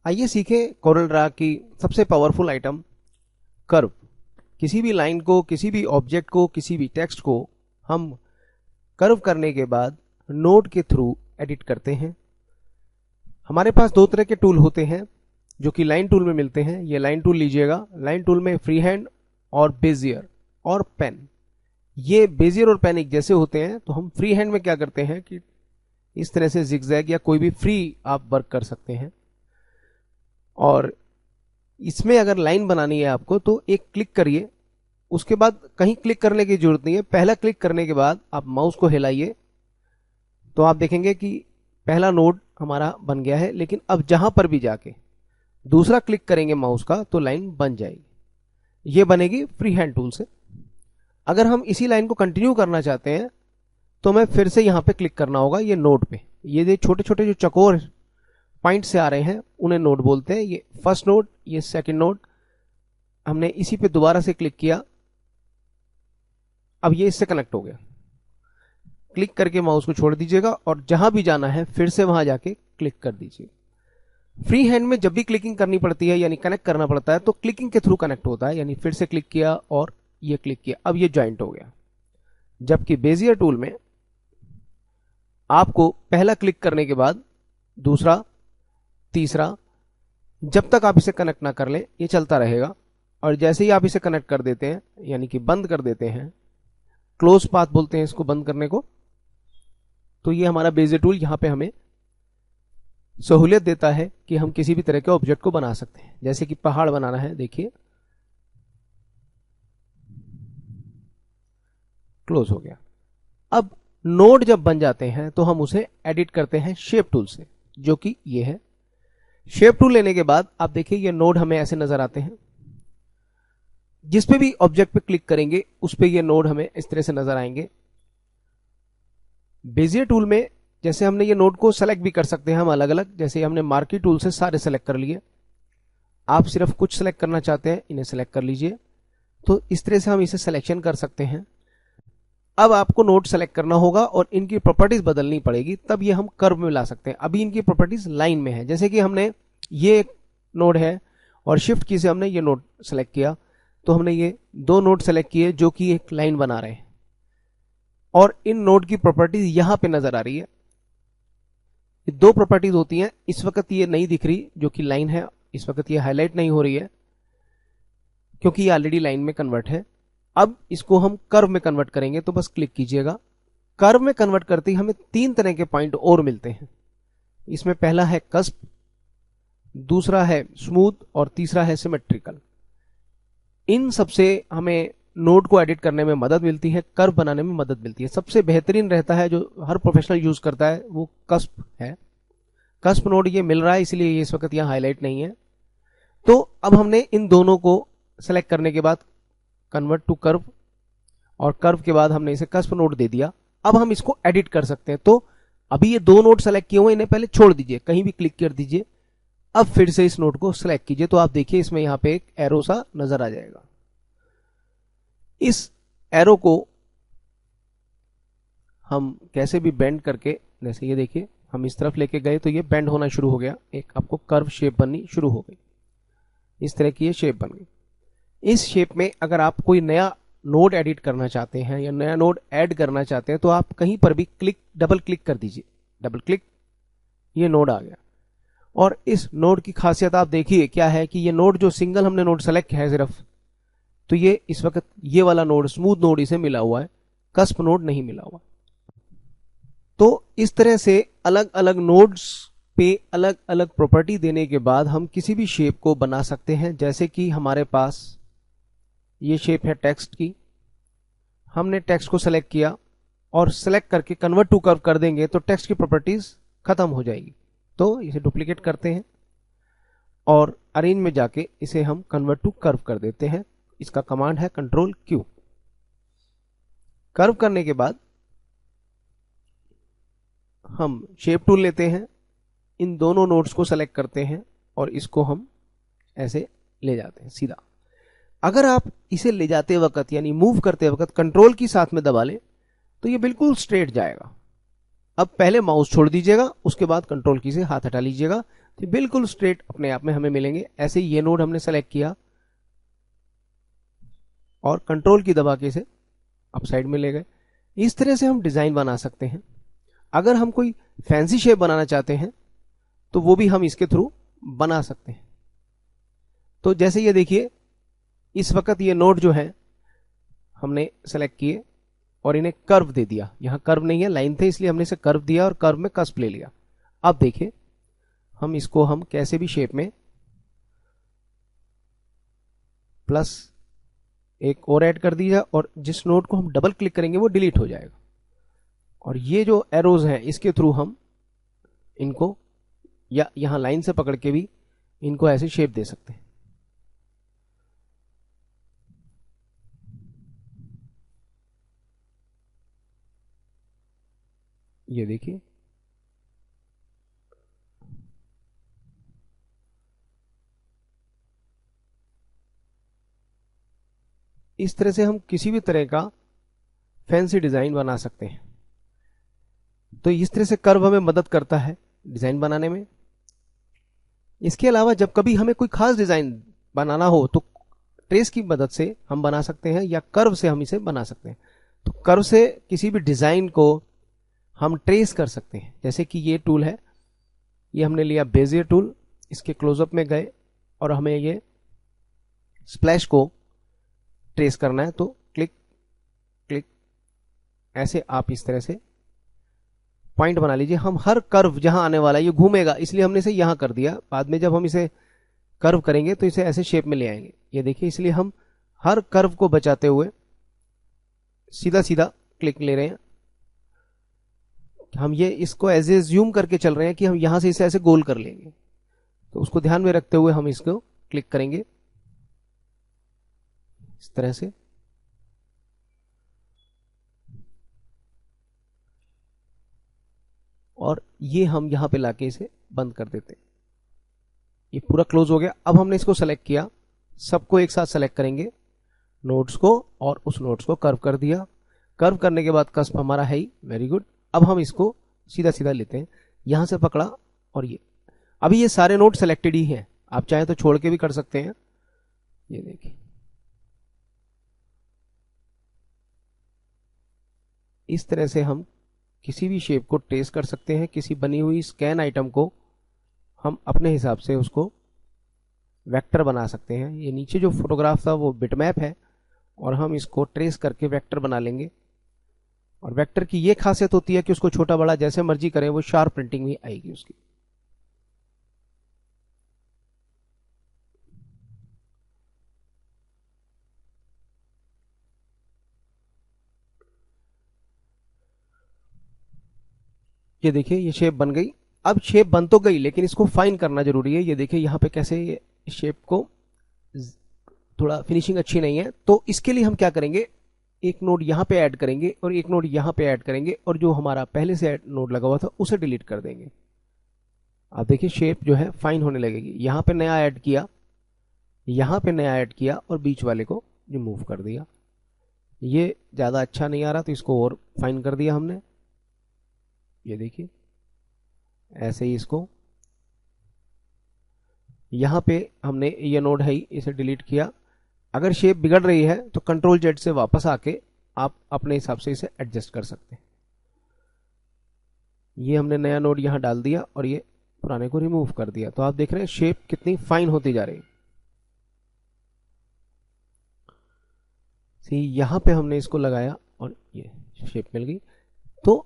आइए सीखें Corel Draw की सबसे पावरफुल आइटम कर्व। किसी भी लाइन को, किसी भी ऑब्जेक्ट को, किसी भी टेक्स्ट को हम कर्व करने के बाद नोड के थ्रू एडिट करते हैं। हमारे पास दो तरह के टूल होते हैं जो कि लाइन टूल में मिलते हैं। ये लाइन टूल लीजिएगा। लाइन टूल में फ्री हैंड और बेजियर और पेन, ये बेजियर और पेन एक जैसे होते हैं। तो हम फ्री हैंड में क्या करते हैं कि इस तरह से जिगजैग या कोई भी फ्री आप वर्क कर सकते हैं। और इसमें अगर लाइन बनानी है आपको तो एक क्लिक करिए, उसके बाद कहीं क्लिक करने की जरूरत नहीं है। पहला क्लिक करने के बाद आप माउस को हिलाइए तो आप देखेंगे कि पहला नोड हमारा बन गया है। लेकिन अब जहां पर भी जाके दूसरा क्लिक करेंगे माउस का तो लाइन बन जाएगी। ये बनेगी फ्री हैंड टूल से। अगर हम इसी लाइन को कंटिन्यू करना चाहते हैं तो हमें फिर से यहां पे क्लिक करना होगा, ये नोड पे। ये छोटे छोटे जो चकोर पॉइंट से आ रहे हैं उन्हें नोड बोलते हैं। ये फर्स्ट नोड, ये सेकंड नोड। हमने इसी पे दोबारा से क्लिक किया, अब ये इससे कनेक्ट हो गया। क्लिक करके माउस को छोड़ दीजिएगा और जहां भी जाना है फिर से वहां जाके क्लिक कर दीजिए। फ्री हैंड में जब भी क्लिकिंग करनी पड़ती है यानी कनेक्ट करना पड़ता है तो क्लिकिंग के थ्रू कनेक्ट होता है, यानी फिर से क्लिक किया और ये क्लिक किया, अब ये ज्वाइंट हो गया। जबकि बेजियर टूल में आपको पहला क्लिक करने के बाद दूसरा, तीसरा, जब तक आप इसे कनेक्ट ना कर ले ये चलता रहेगा। और जैसे ही आप इसे कनेक्ट कर देते हैं यानी कि बंद कर देते हैं, क्लोज पाथ बोलते हैं इसको बंद करने को, तो ये हमारा बेजियर टूल यहां पे हमें सहूलियत देता है कि हम किसी भी तरह के ऑब्जेक्ट को बना सकते हैं। जैसे कि पहाड़ बनाना है, देखिए क्लोज हो गया। अब नोड जब बन जाते हैं तो हम उसे एडिट करते हैं शेप टूल से, जो कि ये है। शेप टूल लेने के बाद आप देखिए ये नोड हमें ऐसे नजर आते हैं। जिस पे भी ऑब्जेक्ट पे क्लिक करेंगे उस पे ये नोड हमें इस तरह से नजर आएंगे। बेजियर टूल में जैसे हमने ये नोड को सेलेक्ट भी कर सकते हैं हम अलग अलग। जैसे हमने मार्की टूल से सारे सेलेक्ट कर लिए, आप सिर्फ कुछ सेलेक्ट करना चाहते हैं इन्हें सेलेक्ट कर लीजिए। तो इस तरह से हम इसे सिलेक्शन कर सकते हैं। अब आपको नोड सेलेक्ट करना होगा और इनकी प्रॉपर्टीज बदलनी पड़ेगी, तब ये हम कर्व में ला सकते हैं। अभी इनकी प्रॉपर्टीज लाइन में है। जैसे कि हमने ये एक नोड है और शिफ्ट की से हमने ये नोड सेलेक्ट किया, तो हमने ये दो नोड सेलेक्ट किए जो कि एक लाइन बना रहे हैं और इन नोड की प्रॉपर्टीज यहां पे नजर आ रही है। ये दो प्रॉपर्टीज होती हैं। इस वक्त ये नहीं दिख रही जो कि लाइन है, इस वक्त ये हाईलाइट नहीं हो रही है क्योंकि ये ऑलरेडी लाइन में कन्वर्ट है। अब इसको हम कर्व में कन्वर्ट करेंगे तो बस क्लिक कीजिएगा। कर्व में कन्वर्ट करते ही हमें तीन तरह के पॉइंट और मिलते हैं। इसमें पहला है कस्प, दूसरा है स्मूथ और तीसरा है सिमेट्रिकल। इन सबसे हमें नोड को एडिट करने में मदद मिलती है, कर्व बनाने में मदद मिलती है। सबसे बेहतरीन रहता है जो हर प्रोफेशनल यूज करता है वो कस्प है। कस्प नोड ये मिल रहा है इसलिए ये इस वक्त यहां हाईलाइट नहीं है। तो अब हमने इन दोनों को सेलेक्ट करने के बाद कन्वर्ट टू कर्व और कर्व के बाद हमने इसे कस्प नोड दे दिया। अब हम इसको एडिट कर सकते हैं। तो अभी ये दो नोड सेलेक्ट किए हुए, इन्हें पहले छोड़ दीजिए, कहीं भी क्लिक कर दीजिए। अब फिर से इस नोड को सिलेक्ट कीजिए तो आप देखिए इसमें यहां पे एक एरो सा नजर आ जाएगा। इस एरो को हम कैसे भी बेंड करके, जैसे ये देखिए हम इस तरफ लेके गए तो ये बेंड होना शुरू हो गया, एक आपको कर्व शेप बननी शुरू हो गई। इस तरह की ये शेप बन गई। इस शेप में अगर आप कोई नया नोड एडिट करना चाहते हैं या नया नोड ऐड करना चाहते हैं तो आप कहीं पर भी डबल क्लिक कर दीजिए। डबल क्लिक, ये नोड आ गया। और इस नोड की खासियत आप देखिए क्या है कि ये नोड जो सिंगल हमने नोड सेलेक्ट किया है सिर्फ, तो ये इस वक्त ये वाला नोड स्मूथ नोड इसे मिला हुआ है, कस्प नोड नहीं मिला हुआ। तो इस तरह से अलग अलग नोड्स पे अलग अलग प्रॉपर्टी देने के बाद हम किसी भी शेप को बना सकते हैं। जैसे कि हमारे पास ये शेप है टेक्स्ट की, हमने टेक्स्ट को सेलेक्ट किया और सेलेक्ट करके कन्वर्ट टू कर्व कर देंगे तो टेक्स्ट की प्रॉपर्टीज खत्म हो जाएगी। तो इसे डुप्लीकेट करते हैं और अरेंज में जाके इसे हम कन्वर्ट टू कर्व कर देते हैं। इसका कमांड है कंट्रोल क्यू। कर्व करने के बाद हम शेप टूल लेते हैं, इन दोनों नोड्स को सेलेक्ट करते हैं और इसको हम ऐसे ले जाते हैं सीधा। अगर आप इसे ले जाते वक्त यानी मूव करते वक्त कंट्रोल की साथ में दबा लें तो ये बिल्कुल स्ट्रेट जाएगा। अब पहले माउस छोड़ दीजिएगा, उसके बाद कंट्रोल की से हाथ हटा लीजिएगा, तो बिल्कुल स्ट्रेट अपने आप में हमें मिलेंगे। ऐसे ही ये नोड हमने सेलेक्ट किया और कंट्रोल की दबा के इसे अप साइड में ले गए। इस तरह से हम डिजाइन बना सकते हैं। अगर हम कोई फैंसी शेप बनाना चाहते हैं तो वो भी हम इसके थ्रू बना सकते हैं। तो जैसे ये देखिए, इस वक्त ये नोड जो है हमने सेलेक्ट किए और इन्हें कर्व दे दिया। यहां कर्व नहीं है, लाइन थे, इसलिए हमने इसे कर्व दिया और कर्व में कस्प ले लिया। अब देखिए हम इसको हम कैसे भी शेप में प्लस एक और ऐड कर दिया और जिस नोड को हम डबल क्लिक करेंगे वो डिलीट हो जाएगा। और ये जो एरोज हैं इसके थ्रू हम इनको या यहां लाइन से पकड़ के भी इनको ऐसे शेप दे सकते हैं। ये देखिए, इस तरह से हम किसी भी तरह का फैंसी डिजाइन बना सकते हैं। तो इस तरह से कर्व हमें मदद करता है डिजाइन बनाने में। इसके अलावा जब कभी हमें कोई खास डिजाइन बनाना हो तो ट्रेस की मदद से हम बना सकते हैं या कर्व से हम इसे बना सकते हैं। तो कर्व से किसी भी डिजाइन को हम ट्रेस कर सकते हैं। जैसे कि ये टूल है, ये हमने लिया बेजियर टूल, इसके क्लोजअप में गए और हमें ये स्प्लैश को ट्रेस करना है। तो क्लिक क्लिक, ऐसे आप इस तरह से पॉइंट बना लीजिए। हम हर कर्व जहां आने वाला है ये घूमेगा, इसलिए हमने इसे यहां कर दिया। बाद में जब हम इसे कर्व करेंगे तो इसे ऐसे शेप में ले आएंगे। ये देखिए, इसलिए हम हर कर्व को बचाते हुए सीधा सीधा क्लिक ले रहे हैं। हम ये इसको ऐसे ज्यूम करके चल रहे हैं कि हम यहां से इसे ऐसे गोल कर लेंगे। तो उसको ध्यान में रखते हुए हम इसको क्लिक करेंगे इस तरह से। और ये हम यहां पे लाके इसे बंद कर देते हैं। ये पूरा क्लोज हो गया। अब हमने इसको सेलेक्ट किया, सबको एक साथ सेलेक्ट करेंगे, नोड्स को, और उस नोड्स को कर्व कर दिया। कर्व करने के बाद कस्प हमारा है ही, वेरी गुड। अब हम इसको सीधा सीधा लेते हैं, यहां से पकड़ा और ये, अभी ये सारे नोड सेलेक्टेड ही हैं, आप चाहे तो छोड़ के भी कर सकते हैं। ये देखिए, इस तरह से हम किसी भी शेप को ट्रेस कर सकते हैं। किसी बनी हुई स्कैन आइटम को हम अपने हिसाब से उसको वेक्टर बना सकते हैं। ये नीचे जो फोटोग्राफ था वो बिटमैप है और हम इसको ट्रेस करके वेक्टर बना लेंगे। और वेक्टर की ये खासियत होती है कि उसको छोटा बड़ा जैसे मर्जी करें, वो शार्प प्रिंटिंग भी आएगी उसकी। ये देखिए, ये शेप बन गई। अब शेप बन तो गई लेकिन इसको फाइन करना जरूरी है। ये देखिए यहाँ पे कैसे ये शेप को थोड़ा फिनिशिंग अच्छी नहीं है, तो इसके लिए हम क्या करेंगे, एक नोड यहाँ पे ऐड करेंगे और एक नोड यहाँ पे ऐड करेंगे और जो हमारा पहले से नोड लगा हुआ था उसे डिलीट कर देंगे। अब देखिए शेप जो है फाइन होने लगेगी। यहाँ पे नया ऐड किया, यहाँ पे नया ऐड किया और बीच वाले को रिमूव कर दिया। ये ज़्यादा अच्छा नहीं आ रहा तो इसको और फाइन कर दिया हमने। ये देखिए, ऐसे ही इसको यहाँ पे हमने ये नोड है ही, इसे डिलीट किया। अगर शेप बिगड़ रही है तो कंट्रोल जेड से वापस आके आप अपने हिसाब से इसे एडजस्ट कर सकते हैं। ये हमने नया नोड यहाँ डाल दिया और ये पुराने को रिमूव कर दिया। तो आप देख रहे हैं शेप कितनी फाइन होती जा रही है। यहाँ पे हमने इसको लगाया और ये शेप मिल गई। तो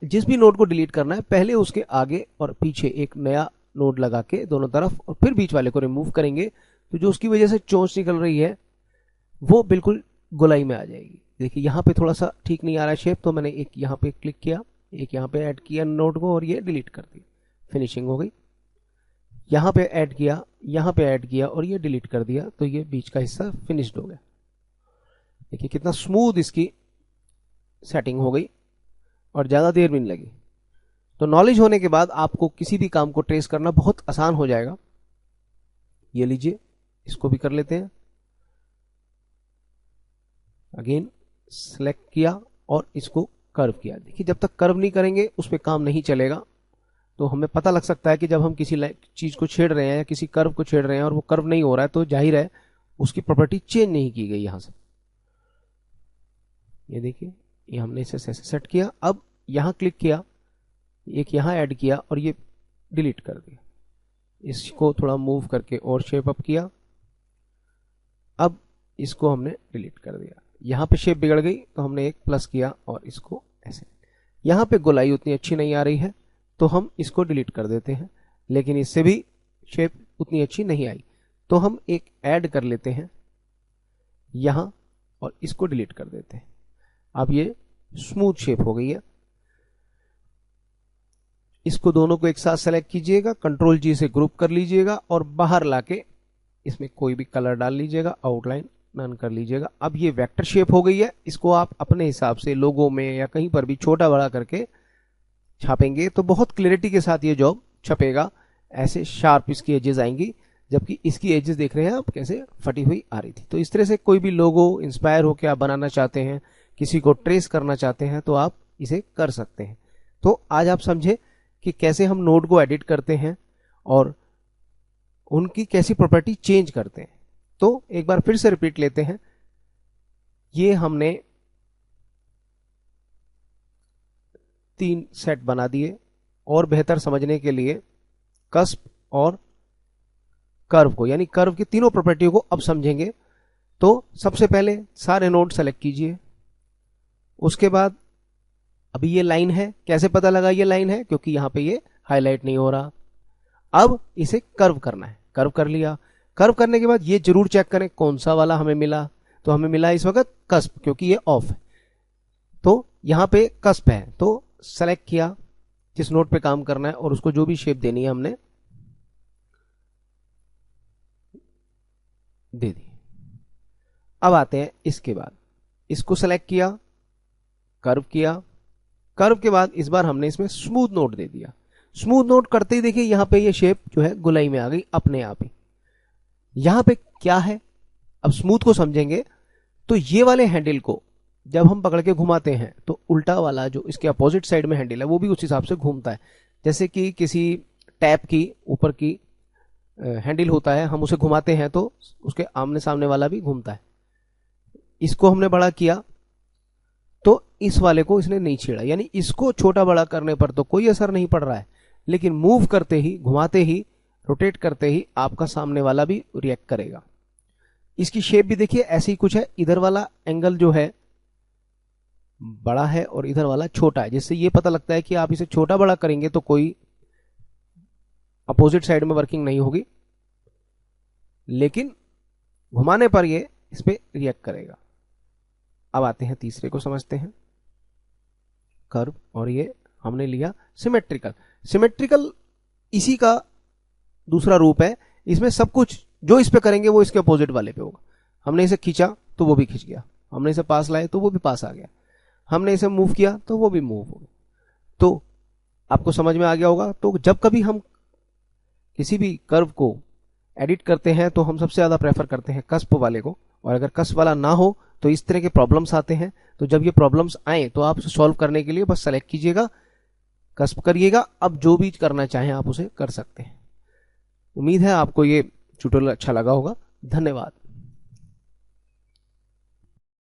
जिस भी नोड को डिलीट करना है पहले उसके आगे और पीछे एक नया नोड लगा के दोनों तरफ, और फिर बीच वाले को रिमूव करेंगे तो जो उसकी वजह से चोंच निकल रही है वो बिल्कुल गोलाई में आ जाएगी। देखिए यहाँ पे थोड़ा सा ठीक नहीं आ रहा है शेप, तो मैंने एक यहाँ पे क्लिक किया, एक यहाँ पे ऐड किया नोड को और ये डिलीट कर दिया, फिनिशिंग हो गई। यहाँ पे ऐड किया, यहाँ पे ऐड किया और ये डिलीट कर दिया, तो ये बीच का हिस्सा फिनिश्ड हो गया। देखिए कितना स्मूथ इसकी सेटिंग हो गई और ज़्यादा देर भी नहीं लगी। तो नॉलेज होने के बाद आपको किसी भी काम को ट्रेस करना बहुत आसान हो जाएगा। ये लीजिए, इसको भी कर लेते हैं। अगेन सेलेक्ट किया और इसको कर्व किया। देखिए जब तक कर्व नहीं करेंगे उस पर काम नहीं चलेगा। तो हमें पता लग सकता है कि जब हम किसी चीज को छेड़ रहे हैं या किसी कर्व को छेड़ रहे हैं और वो कर्व नहीं हो रहा है, तो जाहिर है उसकी प्रॉपर्टी चेंज नहीं की गई यहां से। ये देखिए, ये हमने इसे सेट किया। अब यहां क्लिक किया, एक यहां ऐड किया और ये डिलीट कर दिया। इसको थोड़ा मूव करके और शेप अप किया। अब इसको हमने डिलीट कर दिया। यहां पे शेप बिगड़ गई तो हमने एक प्लस किया और इसको ऐसे। यहां पे गोलाई उतनी अच्छी नहीं आ रही है तो हम इसको डिलीट कर देते हैं, लेकिन इससे भी शेप उतनी अच्छी नहीं आई तो हम एक ऐड कर लेते हैं यहां और इसको डिलीट कर देते हैं। अब ये स्मूथ शेप हो गई है। इसको दोनों को एक साथ सेलेक्ट कीजिएगा, कंट्रोल जी से ग्रुप कर लीजिएगा और बाहर लाके इसमें कोई भी कलर डाल लीजिएगा, आउटलाइन नन कर लीजिएगा। अब ये वेक्टर शेप हो गई है। इसको आप अपने हिसाब से लोगो में या कहीं पर भी छोटा बड़ा करके छापेंगे तो बहुत क्लैरिटी के साथ ये जॉब छपेगा। ऐसे शार्प इसकी एजेस आएंगी, जबकि इसकी एजेस देख रहे हैं आप कैसे फटी हुई आ रही थी। तो इस तरह से कोई भी लोगो इंस्पायर होकर आप बनाना चाहते हैं, किसी को ट्रेस करना चाहते हैं तो आप इसे कर सकते हैं। तो आज आप समझे कि कैसे हम नोड को एडिट करते हैं और उनकी कैसी प्रॉपर्टी चेंज करते हैं। तो एक बार फिर से रिपीट लेते हैं। ये हमने 3 सेट बना दिए और बेहतर समझने के लिए कस्प और कर्व को, यानी कर्व की तीनों प्रॉपर्टियों को अब समझेंगे। तो सबसे पहले सारे नोड सेलेक्ट कीजिए। उसके बाद अभी ये लाइन है, कैसे पता लगा ये लाइन है? क्योंकि यहां पे ये हाईलाइट नहीं हो रहा। अब इसे कर्व करना है, कर्व कर लिया। कर्व करने के बाद ये जरूर चेक करें कौन सा वाला हमें मिला। तो हमें मिला इस वक्त कस्प, क्योंकि ये ऑफ है। तो यहां पे कस्प है तो सेलेक्ट किया जिस नोड पे काम करना है और उसको जो भी शेप देनी है हमने दे दी। अब आते हैं इसके बाद, इसको सेलेक्ट किया, कर्व किया। कर्व के बाद इस बार हमने इसमें स्मूथ नोड दे दिया। स्मूथ नोड करते ही देखिए यहां पे ये शेप जो है गुलाई में आ गई अपने आप ही। यहां पे क्या है, अब स्मूथ को समझेंगे। तो ये वाले हैंडल को जब हम पकड़ के घुमाते हैं तो उल्टा वाला जो इसके अपोजिट साइड में हैंडल है वो भी उस हिसाब से घूमता है। जैसे कि किसी टैप की ऊपर की हैंडल होता है, हम उसे घुमाते हैं तो उसके आमने सामने वाला भी घूमता है। इसको हमने बड़ा किया तो इस वाले को इसने नहीं छेड़ा, यानी इसको छोटा बड़ा करने पर तो कोई असर नहीं पड़ रहा है, लेकिन मूव करते ही, घुमाते ही, रोटेट करते ही आपका सामने वाला भी रिएक्ट करेगा। इसकी शेप भी देखिए ऐसी ही कुछ है। इधर वाला एंगल जो है बड़ा है और इधर वाला छोटा है, जिससे ये पता लगता है कि आप इसे छोटा बड़ा करेंगे तो कोई अपोजिट साइड में वर्किंग नहीं होगी, लेकिन घुमाने पर ये इस पे रिएक्ट करेगा। अब आते हैं तीसरे को समझते हैं, कर्व। और ये हमने लिया सिमेट्रिकल। सिमेट्रिकल इसी का दूसरा रूप है। इसमें सब कुछ जो इस पे करेंगे वो इसके अपोजिट वाले पे होगा। हमने इसे खींचा तो वो भी खींच गया, हमने इसे पास लाए तो वो भी पास आ गया, हमने इसे मूव किया तो वो भी मूव हो गया। तो आपको समझ में आ गया होगा। तो जब कभी हम किसी भी कर्व को एडिट करते हैं तो हम सबसे ज्यादा प्रेफर करते हैं कस्प वाले को, और अगर कस्प वाला ना हो तो इस तरह के प्रॉब्लम्स आते हैं। तो जब ये प्रॉब्लम्स आए तो आप उसे सॉल्व करने के लिए बस सेलेक्ट कीजिएगा, कस्प करिएगा। अब जो भी करना चाहें आप उसे कर सकते हैं। उम्मीद है आपको ये ट्यूटोरियल अच्छा लगा होगा। धन्यवाद।